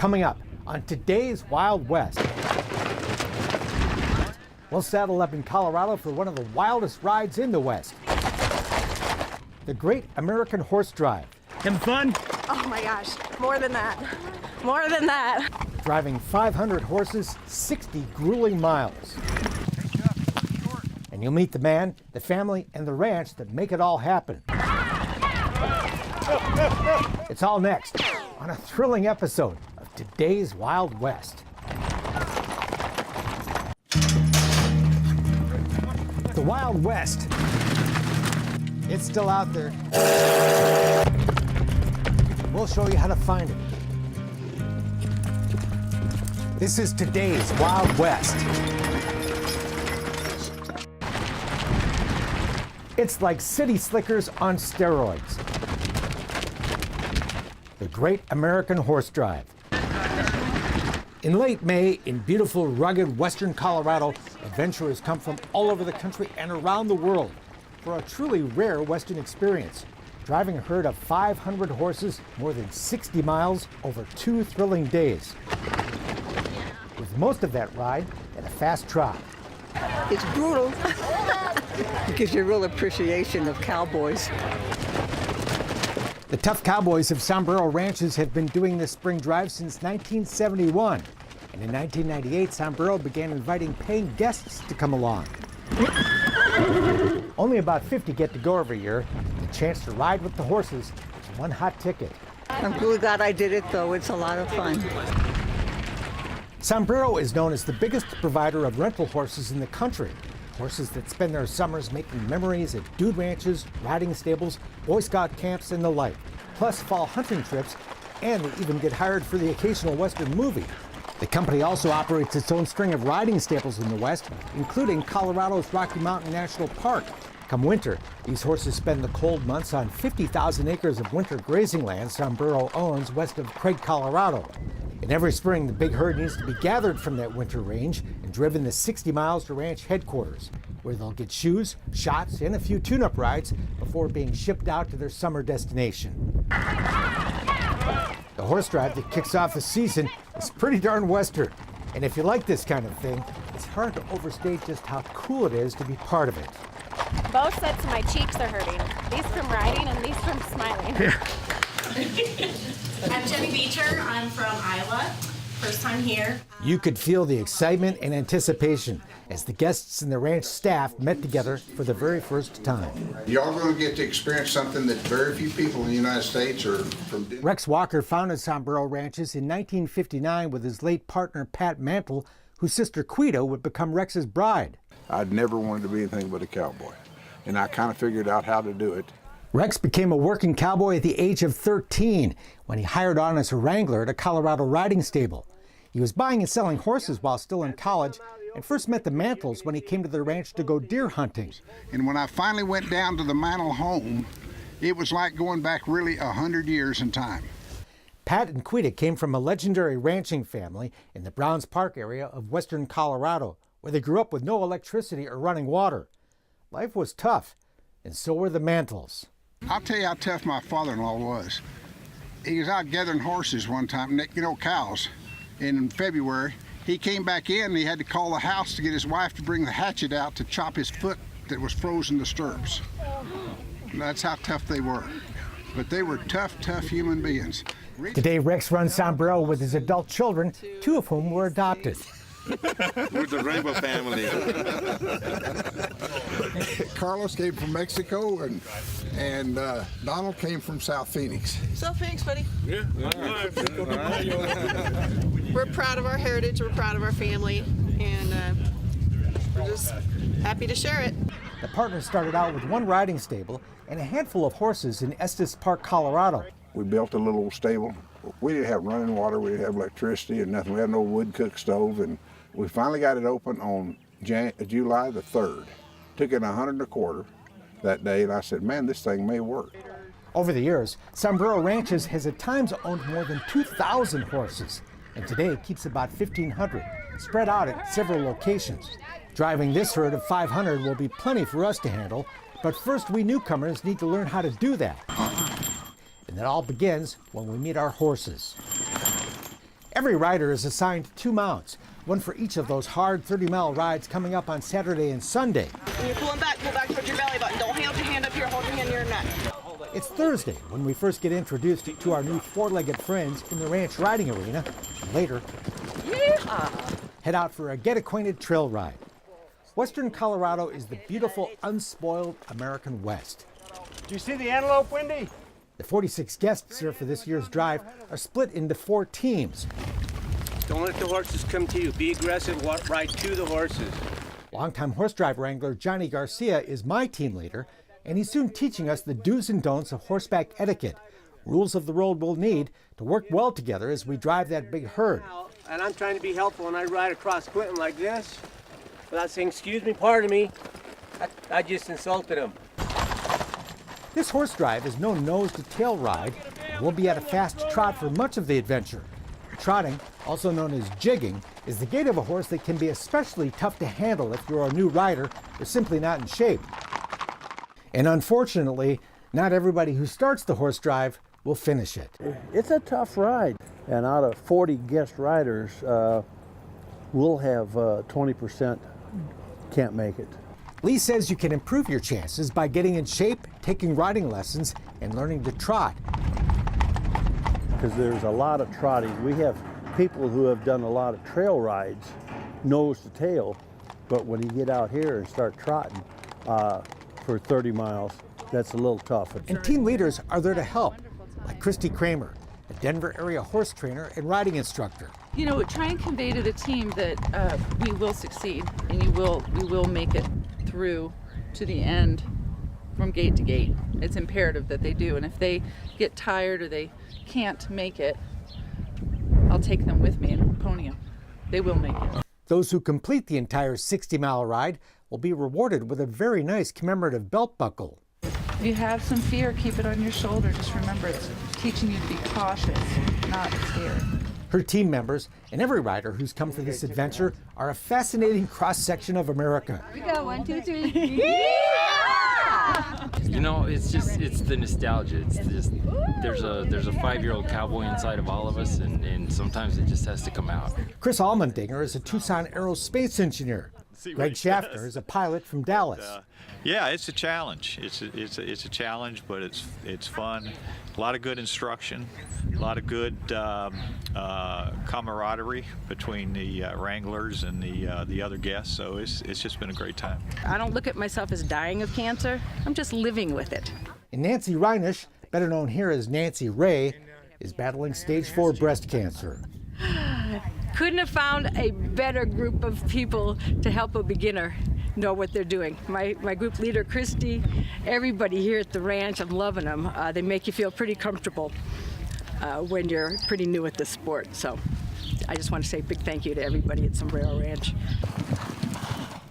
Coming up on today's Wild West. We'll saddle up in Colorado for one of the wildest rides in the West. The Great American Horse Drive. Having fun? Oh my gosh, more than that. More than that. Driving 500 horses, 60 grueling miles. And you'll meet the man, the family, and the ranch that make it all happen. It's all next on a thrilling episode of today's Wild West. The Wild West. It's still out there. We'll show you how to find it. This is today's Wild West. It's like city slickers on steroids. The Great American Horse Drive. In late May, in beautiful, rugged western Colorado, adventurers come from all over the country and around the world for a truly rare western experience. Driving a herd of 500 horses, more than 60 miles over 2 thrilling days. With most of that ride at a fast trot. It's brutal. It gives you a real appreciation of cowboys. The tough cowboys of Sombrero Ranches have been doing this spring drive since 1971. And in 1998, Sombrero began inviting paying guests to come along. Only about 50 get to go every year. The chance to ride with the horses, one hot ticket. I'm really glad I did it, though. It's a lot of fun. Sombrero is known as the biggest provider of rental horses in the country. Horses that spend their summers making memories at dude ranches, riding stables, Boy Scout camps, and the like. Plus fall hunting trips, and they even get hired for the occasional Western movie. The company also operates its own string of riding stables in the West, including Colorado's Rocky Mountain National Park. Come winter, these horses spend the cold months on 50,000 acres of winter grazing land Sombrero owns west of Craig, Colorado. And every spring, the big herd needs to be gathered from that winter range and driven the 60 miles to ranch headquarters, where they'll get shoes, shots, and a few tune-up rides before being shipped out to their summer destination. The horse drive that kicks off the season is pretty darn western. And if you like this kind of thing, it's hard to overstate just how cool it is to be part of it. Both sets of my cheeks are hurting. These from riding and these from smiling. I'm Jenny Beecher. I'm from Iowa. First time here. You could feel the excitement and anticipation as the guests and the ranch staff met together for the very first time. Y'all going to get to experience something that very few people in the United States are from. Rex Walker founded Sombrero Ranches in 1959 with his late partner Pat Mantle, whose sister Quita would become Rex's bride. I'd never wanted to be anything but a cowboy, and I kind of figured out how to do it. Rex became a working cowboy at the age of 13 when he hired on as a wrangler at a Colorado riding stable. He was buying and selling horses while still in college and first met the Mantles when he came to the ranch to go deer hunting. And when I finally went down to the Mantle home, it was like going back really 100 years in time. Pat and Quita came from a legendary ranching family in the Browns Park area of western Colorado, where they grew up with no electricity or running water. Life was tough, and so were the Mantles. I'll tell you how tough my father-in-law was. He was out gathering horses one time, cows, in February. He came back in and he had to call the house to get his wife to bring the hatchet out to chop his foot that was frozen to stirrups. That's how tough they were. But they were tough, tough human beings. Today, Rex runs Sombrero with his adult children, 2 of whom were adopted. We're the Rainbow family. Carlos came from Mexico, and Donald came from South Phoenix. South Phoenix, buddy. Yeah. All right. We're proud of our heritage, we're proud of our family, and we're just happy to share it. The partners started out with 1 riding stable and a handful of horses in Estes Park, Colorado. We built a little stable. We didn't have running water, we didn't have electricity and nothing. We had no wood cook stove, and we finally got it open on July the 3rd. Took it 125 that day, and I said, man, this thing may work. Over the years, Sombrero Ranches has at times owned more than 2,000 horses, and today keeps about 1,500, spread out at several locations. Driving this herd of 500 will be plenty for us to handle, but first we newcomers need to learn how to do that. And it all begins when we meet our horses. Every rider is assigned 2 mounts, one for each of those hard 30-mile rides coming up on Saturday and Sunday. When you're pulling back, pull back towards your belly button. Don't hold your hand up here, hold your hand near your neck. It's Thursday when we first get introduced to our new four-legged friends in the ranch riding arena. Later, head out for a get-acquainted trail ride. Western Colorado is the beautiful, unspoiled American West. Do you see the antelope, Wendy? The 46 guests here for this year's drive are split into 4 teams. Don't let the horses come to you. Be aggressive, ride to the horses. Longtime horse drive wrangler Johnny Garcia is my team leader, and he's soon teaching us the do's and don'ts of horseback etiquette, rules of the road we'll need to work well together as we drive that big herd. And I'm trying to be helpful when I ride across Clinton like this, without saying, excuse me, pardon me. I just insulted him. This horse drive is no nose to tail ride, and we'll be at a fast trot for much of the adventure. Trotting, also known as jigging, is the gait of a horse that can be especially tough to handle if you're a new rider or simply not in shape. And unfortunately, not everybody who starts the horse drive will finish it. It's a tough ride, and out of 40 guest riders, we'll have 20% can't make it. Lee says you can improve your chances by getting in shape, taking riding lessons, and learning to trot. Because there's a lot of trotting. We have people who have done a lot of trail rides, nose to tail, but when you get out here and start trotting for 30 miles, that's a little tough. And team leaders are there to help, like Christy Kramer, a Denver area horse trainer and riding instructor. You know, try and convey to the team that we will succeed and we will make it through to the end from gate to gate. It's imperative that they do, and if they get tired or they can't make it, I'll take them with me and pony them. They will make it. Those who complete the entire 60-mile ride will be rewarded with a very nice commemorative belt buckle. If you have some fear, keep it on your shoulder. Just remember, it's teaching you to be cautious, not scared. Her team members and every rider who's come for this adventure are a fascinating cross-section of America. We go 1, 2, 3. You know, it's the nostalgia. It's just there's a 5-year-old cowboy inside of all of us, and sometimes it just has to come out. Chris Allmendinger is a Tucson aerospace engineer. Greg Schaffner is a pilot from Dallas. Yeah, it's a challenge. It's a challenge, but it's fun. A lot of good instruction, a lot of good camaraderie between the wranglers and the other guests. So it's just been a great time. I don't look at myself as dying of cancer. I'm just living with it. And Nancy Reinisch, better known here as Nancy Ray, is battling stage 4 breast cancer. Couldn't have found a better group of people to help a beginner know what they're doing. My group leader, Christy, everybody here at the ranch, I'm loving them. They make you feel pretty comfortable when you're pretty new at this sport. So I just want to say a big thank you to everybody at Sombrero Ranch.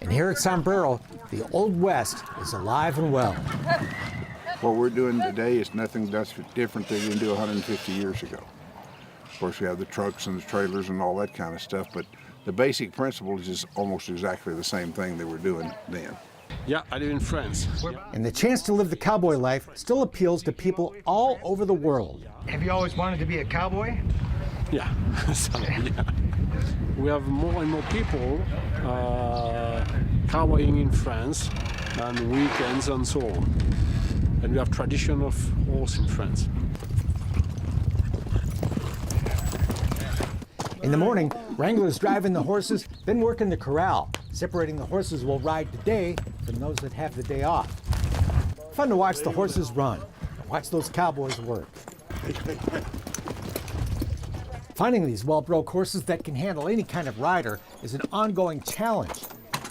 And here at Sombrero, the Old West is alive and well. What we're doing today is nothing different than we didn't do 150 years ago. Of course, we have the trucks and the trailers and all that kind of stuff, but the basic principle is just almost exactly the same thing they were doing then. Yeah, I live in France. And the chance to live the cowboy life still appeals to people all over the world. Have you always wanted to be a cowboy? Yeah. So, yeah. We have more and more people cowboying in France on weekends and so on. And we have tradition of horse in France. In the morning, wranglers drive in the horses, then work in the corral, separating the horses we'll ride today from those that have the day off. Fun to watch the horses run, and watch those cowboys work. Finding these well-broke horses that can handle any kind of rider is an ongoing challenge.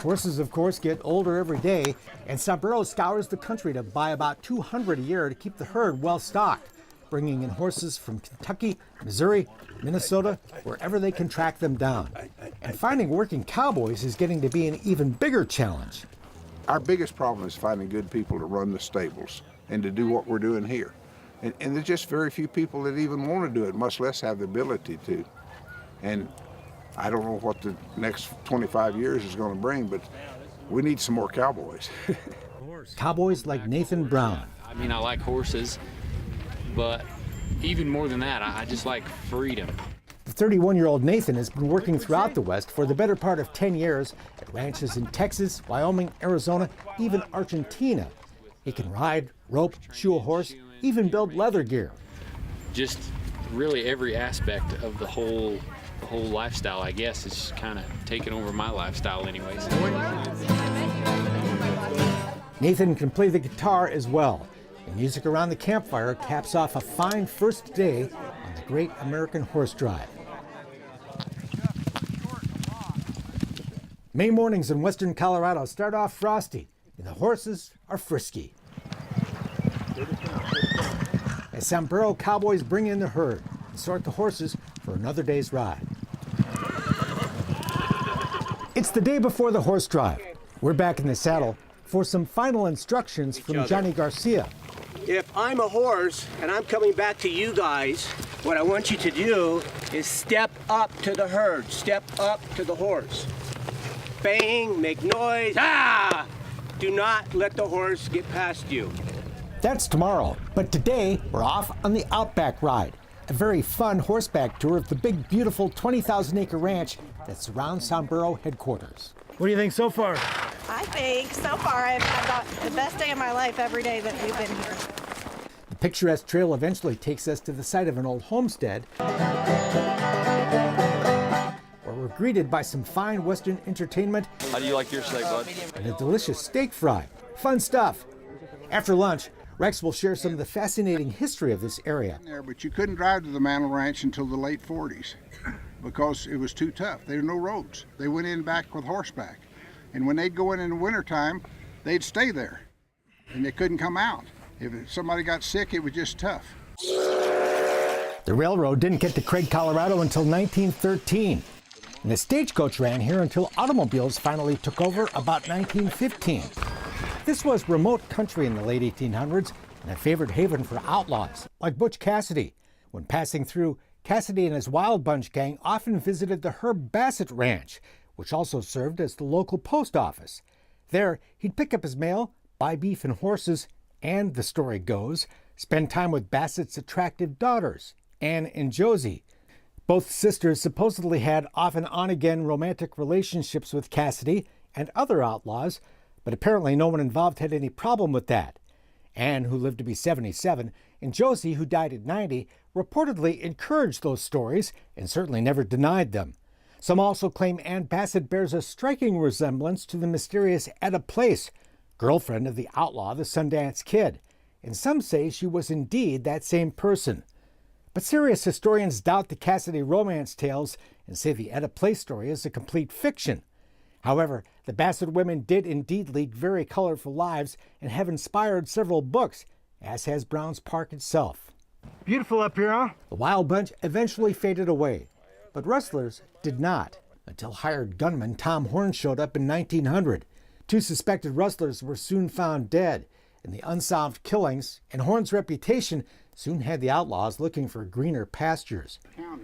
Horses, of course, get older every day, and Sombrero scours the country to buy about 200 a year to keep the herd well-stocked, bringing in horses from Kentucky, Missouri, Minnesota, wherever they can track them down. And finding working cowboys is getting to be an even bigger challenge. Our biggest problem is finding good people to run the stables and to do what we're doing here. And there's just very few people that even want to do it, much less have the ability to. And I don't know what the next 25 years is going to bring, but we need some more cowboys. Cowboys like Nathan Brown. I mean, I like horses, but even more than that, I just like freedom. The The 31-year-old Nathan has been working throughout the West for the better part of 10 years at ranches in Texas, Wyoming, Arizona, even Argentina. He can ride, rope, shoe a horse, even build leather gear. Just really every aspect of the whole lifestyle, I guess, is kind of taken over my lifestyle anyways. Nathan can play the guitar as well. And music around the campfire caps off a fine first day on the Great American Horse Drive. May mornings in western Colorado start off frosty, and the horses are frisky. As Sombrero cowboys bring in the herd and sort the horses for another day's ride. It's the day before the horse drive. We're back in the saddle for some final instructions from Johnny Garcia. If I'm a horse and I'm coming back to you guys, what I want you to do is step up to the herd, step up to the horse. Bang, make noise, ah! Do not let the horse get past you. That's tomorrow, but today we're off on the Outback Ride, a very fun horseback tour of the big, beautiful 20,000-acre ranch that surrounds Sombrero headquarters. What do you think so far? I think so far I've got the best day of my life every day that we've been here. The picturesque trail eventually takes us to the site of an old homestead, where we're greeted by some fine Western entertainment. How do you like your steak, bud? And a delicious steak fry. Fun stuff. After lunch, Rex will share some of the fascinating history of this area. But you couldn't drive to the Mantle Ranch until the late 40s because it was too tough. There were no roads. They went in back with horseback. And when they'd go in the wintertime, they'd stay there. And they couldn't come out. If somebody got sick, it was just tough. The railroad didn't get to Craig, Colorado until 1913. And the stagecoach ran here until automobiles finally took over about 1915. This was remote country in the late 1800s and a favored haven for outlaws, like Butch Cassidy. When passing through, Cassidy and his Wild Bunch gang often visited the Herb Bassett Ranch, which also served as the local post office. There, he'd pick up his mail, buy beef and horses, and, the story goes, spend time with Bassett's attractive daughters, Anne and Josie. Both sisters supposedly had off and on again romantic relationships with Cassidy and other outlaws, but apparently no one involved had any problem with that. Anne, who lived to be 77, and Josie, who died at 90, reportedly encouraged those stories and certainly never denied them. Some also claim Ann Bassett bears a striking resemblance to the mysterious Etta Place, girlfriend of the outlaw, the Sundance Kid, and some say she was indeed that same person. But serious historians doubt the Cassidy romance tales and say the Etta Place story is a complete fiction. However, the Bassett women did indeed lead very colorful lives and have inspired several books, as has Browns Park itself. Beautiful up here, huh? The Wild Bunch eventually faded away, but rustlers did not, until hired gunman Tom Horn showed up in 1900. 2 suspected rustlers were soon found dead, and the unsolved killings and Horn's reputation soon had the outlaws looking for greener pastures.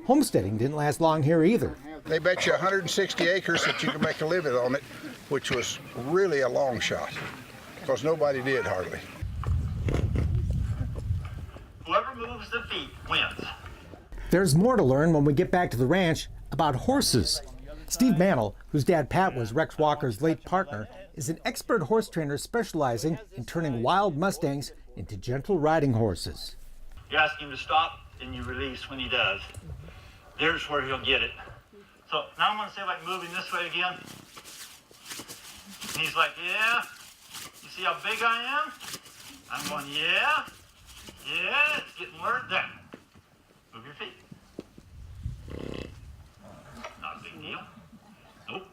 Homesteading didn't last long here either. They bet you 160 acres that you could make a living on it, which was really a long shot, because nobody did hardly. Whoever moves the feet wins. There's more to learn when we get back to the ranch about horses. Steve Mantle, whose dad Pat was Rex Walker's late partner, is an expert horse trainer specializing in turning wild Mustangs into gentle riding horses. You ask him to stop, and you release when he does. There's where he'll get it. So now I'm going to say, like, moving this way again. And he's like, yeah. You see how big I am? I'm going, yeah. Yeah, it's getting worse. There. Move your feet. Not a big deal. Nope.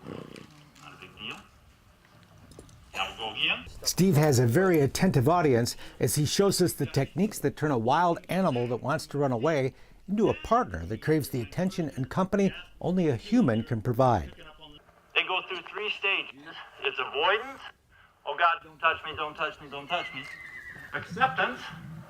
Not a big deal. Now we'll go again. Steve has a very attentive audience as he shows us the techniques that turn a wild animal that wants to run away into a partner that craves the attention and company only a human can provide. They go through 3 stages. It's avoidance. Oh God, don't touch me, don't touch me, don't touch me. Acceptance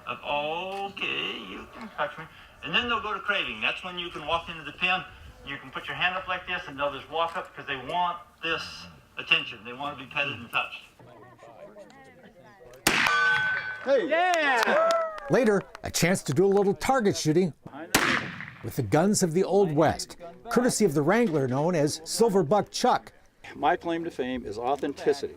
of, okay, you can touch me. And then they'll go to craving. That's when you can walk into the pen, you can put your hand up like this, and they'll just walk up because they want this attention. They want to be petted and touched. Hey! Yeah! Later, a chance to do a little target shooting with the guns of the Old West, courtesy of the Wrangler known as Silverbuck Chuck. My claim to fame is authenticity.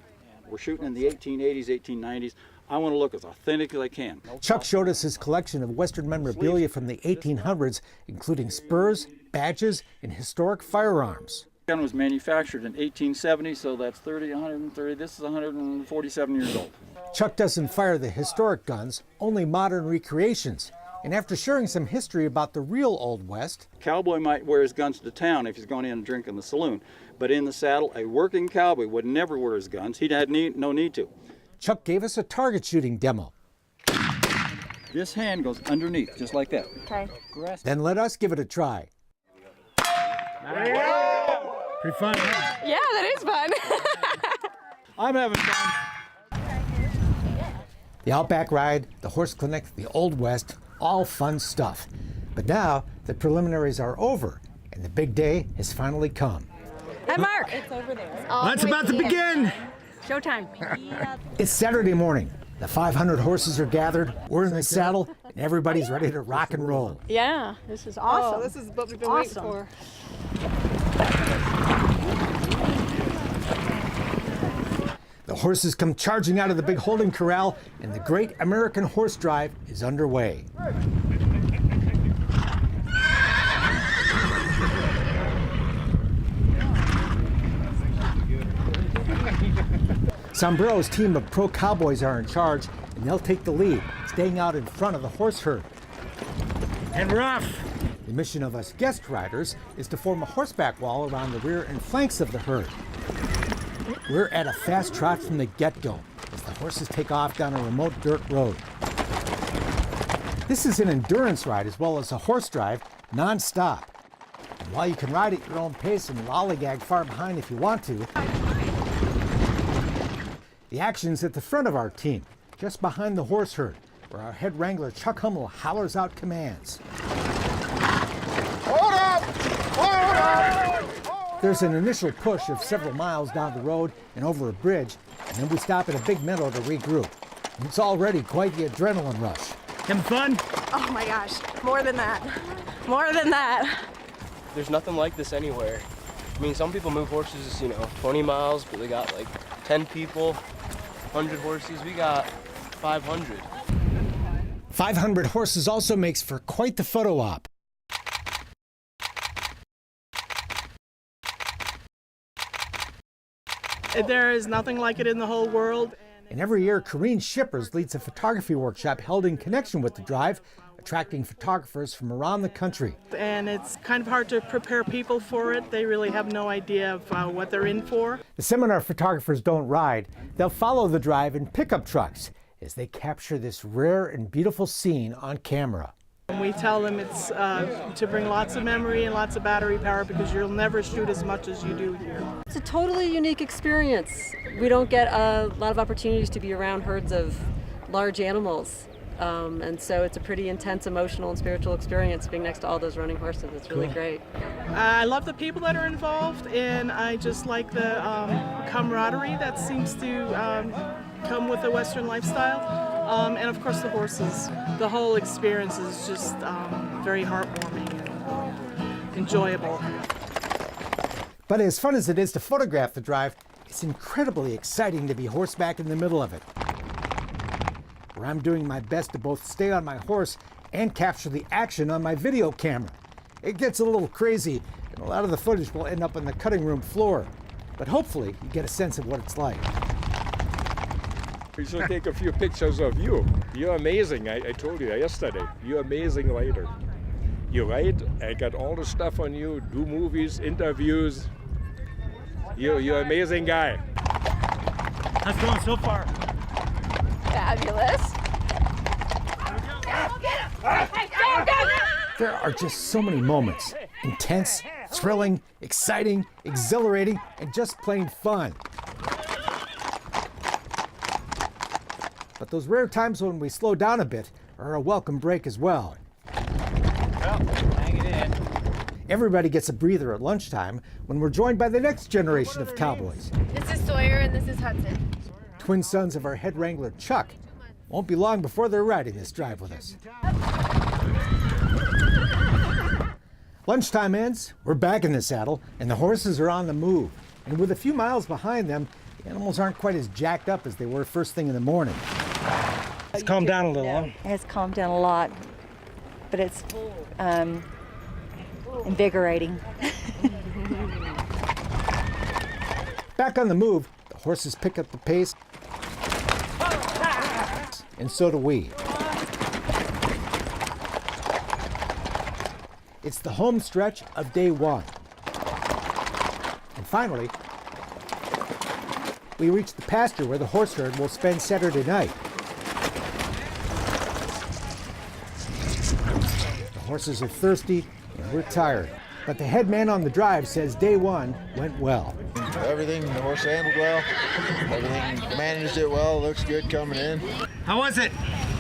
We're shooting in the 1880s, 1890s. I want to look as authentic as I can. Chuck showed us his collection of Western memorabilia from the 1800s, including spurs, badges, and historic firearms. The gun was manufactured in 1870, so that's 130. This is 147 years old. Chuck doesn't fire the historic guns, only modern recreations. And after sharing some history about the real Old West, Cowboy might wear his guns to town if he's going in and drink in the saloon, but in the saddle, a working cowboy would never wear his guns. He'd had no need to. Chuck gave us a target shooting demo. This hand goes underneath, just like that. Okay. Then let us give it a try. Pretty fun, huh? Yeah, that is fun. I'm having fun. The Outback Ride, the Horse Clinic, the Old West, all fun stuff. But now the preliminaries are over and the big day has finally come. Hi, Mark. It's over there. It's about to begin. Showtime. It's Saturday morning. The 500 horses are gathered, we're in the saddle, and everybody's ready to rock and roll. Yeah, this is awesome. Oh, this is what we've been waiting for. The horses come charging out of the big holding corral, and the Great American Horse Drive is underway. Sombrero's team of pro cowboys are in charge, and they'll take the lead, staying out in front of the horse herd. And rough. The mission of us guest riders is to form a horseback wall around the rear and flanks of the herd. We're at a fast trot from the get-go as the horses take off down a remote dirt road. This is an endurance ride as well as a horse drive, non-stop. And while you can ride at your own pace and lollygag far behind if you want to, the action's at the front of our team, just behind the horse herd, where our head wrangler Chuck Hummel hollers out commands. Hold up! Hold up! There's an initial push of several miles down the road and over a bridge, and then we stop at a big meadow to regroup. It's already quite the adrenaline rush. Having fun? Oh my gosh, more than that. More than that. There's nothing like this anywhere. I mean, some people move horses, 20 miles, but they got like 10 people, 100 horses. We got 500. 500 horses also makes for quite the photo op. There is nothing like it in the whole world. And every year, Corrine Shippers leads a photography workshop held in connection with the drive, attracting photographers from around the country. And it's kind of hard to prepare people for it. They really have no idea of what they're in for. The seminar photographers don't ride. They'll follow the drive in pickup trucks as they capture this rare and beautiful scene on camera. And we tell them it's to bring lots of memory and lots of battery power because you'll never shoot as much as you do here. It's a totally unique experience. We don't get a lot of opportunities to be around herds of large animals. And so it's a pretty intense emotional and spiritual experience being next to all those running horses. It's really great. I love the people that are involved, and I just like the camaraderie that seems to come with the Western lifestyle. And of course the horses. The whole experience is just very heartwarming and enjoyable. But as fun as it is to photograph the drive, it's incredibly exciting to be horseback in the middle of it, where I'm doing my best to both stay on my horse and capture the action on my video camera. It gets a little crazy, and a lot of the footage will end up on the cutting room floor, but hopefully you get a sense of what it's like. We should take a few pictures of you. You're amazing. I told you yesterday. You're an amazing writer. You write, I got all the stuff on you, do movies, interviews. You're an amazing guy. How's it going so far? Fabulous. There are just so many moments. Intense, thrilling, exciting, exhilarating, and just plain fun. But those rare times when we slow down a bit are a welcome break as well. Hang it in. Everybody gets a breather at lunchtime when we're joined by the next generation of cowboys. This is Sawyer and this is Hudson. Twin sons of our head wrangler, Chuck. Won't be long before they're riding this drive with us. Lunchtime ends, we're back in the saddle, and the horses are on the move. And with a few miles behind them, the animals aren't quite as jacked up as they were first thing in the morning. It's calmed down a little, huh? It has calmed down a lot, but it's invigorating. Back on the move, the horses pick up the pace, and so do we. It's the home stretch of day one. And finally, we reach the pasture where the horse herd will spend Saturday night. The horses are thirsty and we're tired, but the head man on the drive says day one went well. Everything the horse handled well, everything managed it well, looks good coming in. How was it?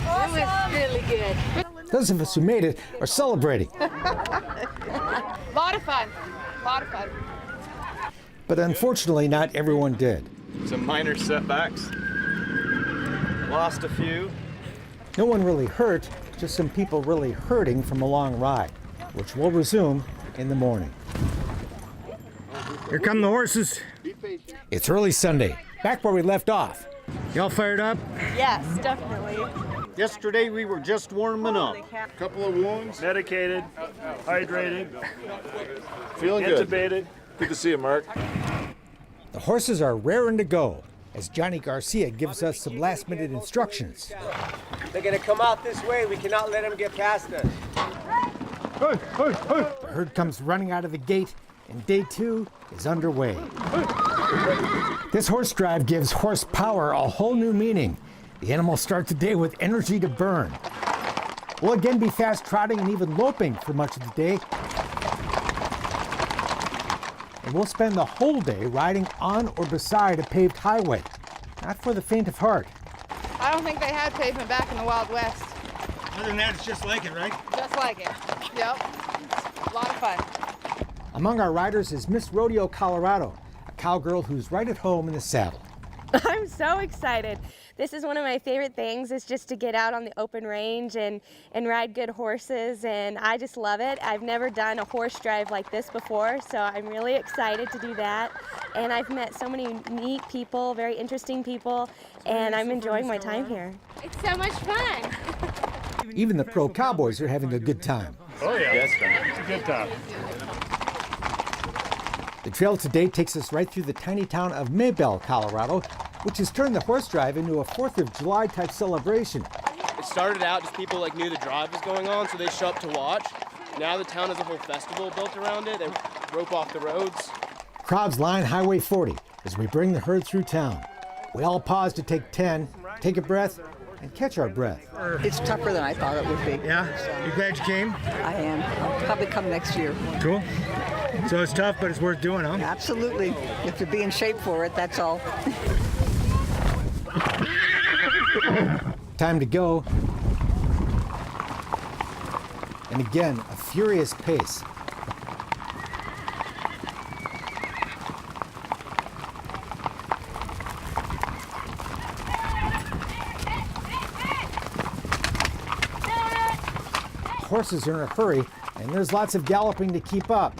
Awesome. It was really good. Those of us who made it are celebrating. Lot of fun. But unfortunately, not everyone did. Some minor setbacks. Lost a few. No one really hurt, just some people really hurting from a long ride, which will resume in the morning. Here come the horses. It's early Sunday, back where we left off. Y'all fired up? Yes, definitely. Yesterday we were just warming up. Couple of wounds. Medicated, hydrated, Feeling good. intubated. Good to see you, Mark. The horses are raring to go, as Johnny Garcia gives us some last-minute instructions. They're gonna come out this way. We cannot let them get past us. The herd comes running out of the gate, and day two is underway. This horse drive gives horsepower a whole new meaning. The animals start the day with energy to burn. We'll again be fast trotting and even loping for much of the day. And we'll spend the whole day riding on or beside a paved highway. Not for the faint of heart. I don't think they had pavement back in the Wild West. Other than that, it's just like it, right? Just like it. Yep. A lot of fun. Among our riders is Miss Rodeo Colorado, a cowgirl who's right at home in the saddle. I'm so excited. This is one of my favorite things, is just to get out on the open range and ride good horses, and I just love it. I've never done a horse drive like this before, so I'm really excited to do that. And I've met so many neat people, very interesting people, and I'm enjoying my time here. It's so much fun. Even the pro cowboys are having a good time. Oh yeah, it's a good time. The trail today takes us right through the tiny town of Maybell, Colorado, which has turned the horse drive into a 4th of July type celebration. It started out just people knew the drive was going on, so they show up to watch. Now the town has a whole festival built around it. They rope off the roads. Crowds line Highway 40 as we bring the herd through town. We all pause to take 10, take a breath, and catch our breath. It's tougher than I thought it would be. Yeah? You glad you came? I am. I'll probably come next year. Cool. So it's tough, but it's worth doing, huh? Absolutely. You have to be in shape for it, that's all. Time to go. And again, a furious pace. Horses are in a hurry, and there's lots of galloping to keep up.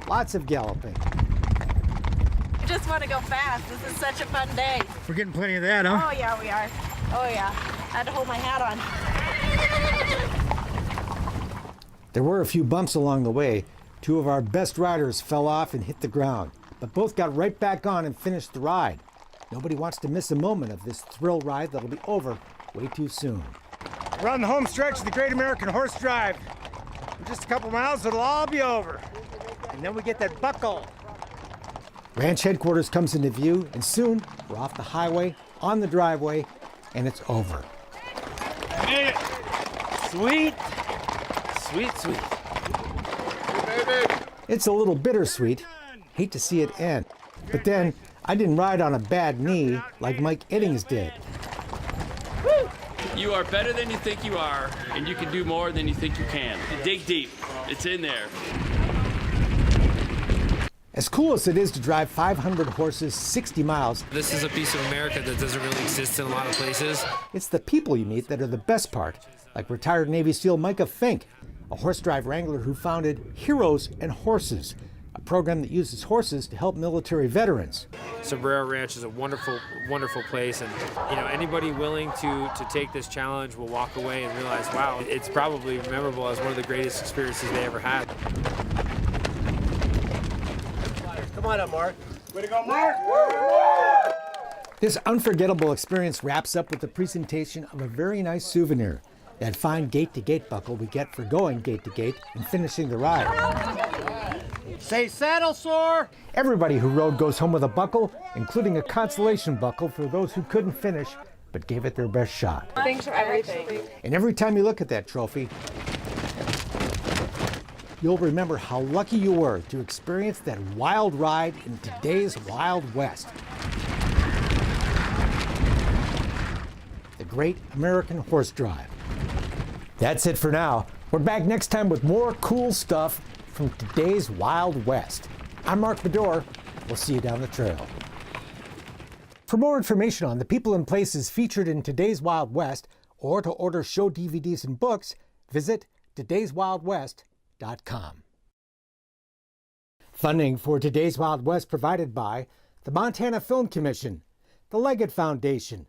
Lots of galloping. I just want to go fast. This is such a fun day. We're getting plenty of that, huh? Oh, yeah, we are. Oh, yeah. I had to hold my hat on. There were a few bumps along the way. Two of our best riders fell off and hit the ground, but both got right back on and finished the ride. Nobody wants to miss a moment of this thrill ride that'll be over way too soon. We're on the home stretch of the Great American Horse Drive. In just a couple miles, it'll all be over. And then we get that buckle. Ranch headquarters comes into view, and soon we're off the highway, on the driveway, and it's over. Made it. Sweet. Sweet, sweet. It's a little bittersweet. Hate to see it end. But then, I didn't ride on a bad knee like Mike Eddings did. You are better than you think you are, and you can do more than you think you can. Dig deep. It's in there. As cool as it is to drive 500 horses 60 miles, this is a piece of America that doesn't really exist in a lot of places. It's the people you meet that are the best part, like retired Navy SEAL Micah Fink, a horse-drive wrangler who founded Heroes and Horses, a program that uses horses to help military veterans. Sombrero Ranch is a wonderful, wonderful place, and anybody willing to take this challenge will walk away and realize, wow, it's probably memorable as one of the greatest experiences they ever had. Come on up, Mark. Way to go, Mark! This unforgettable experience wraps up with the presentation of a very nice souvenir, that fine gate-to-gate buckle we get for going gate-to-gate and finishing the ride. Say saddle sore! Everybody who rode goes home with a buckle, including a consolation buckle for those who couldn't finish but gave it their best shot. Thanks for everything. And every time you look at that trophy, you'll remember how lucky you were to experience that wild ride in today's Wild West. The Great American Horse Drive. That's it for now. We're back next time with more cool stuff from today's Wild West. I'm Mark Bedore. We'll see you down the trail. For more information on the people and places featured in today's Wild West, or to order show DVDs and books, visit todayswildwest.com. Funding for Today's Wild West provided by the Montana Film Commission, the Leggett Foundation,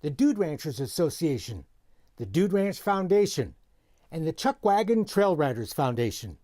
the Dude Ranchers Association, the Dude Ranch Foundation, and the Chuck Wagon Trail Riders Foundation.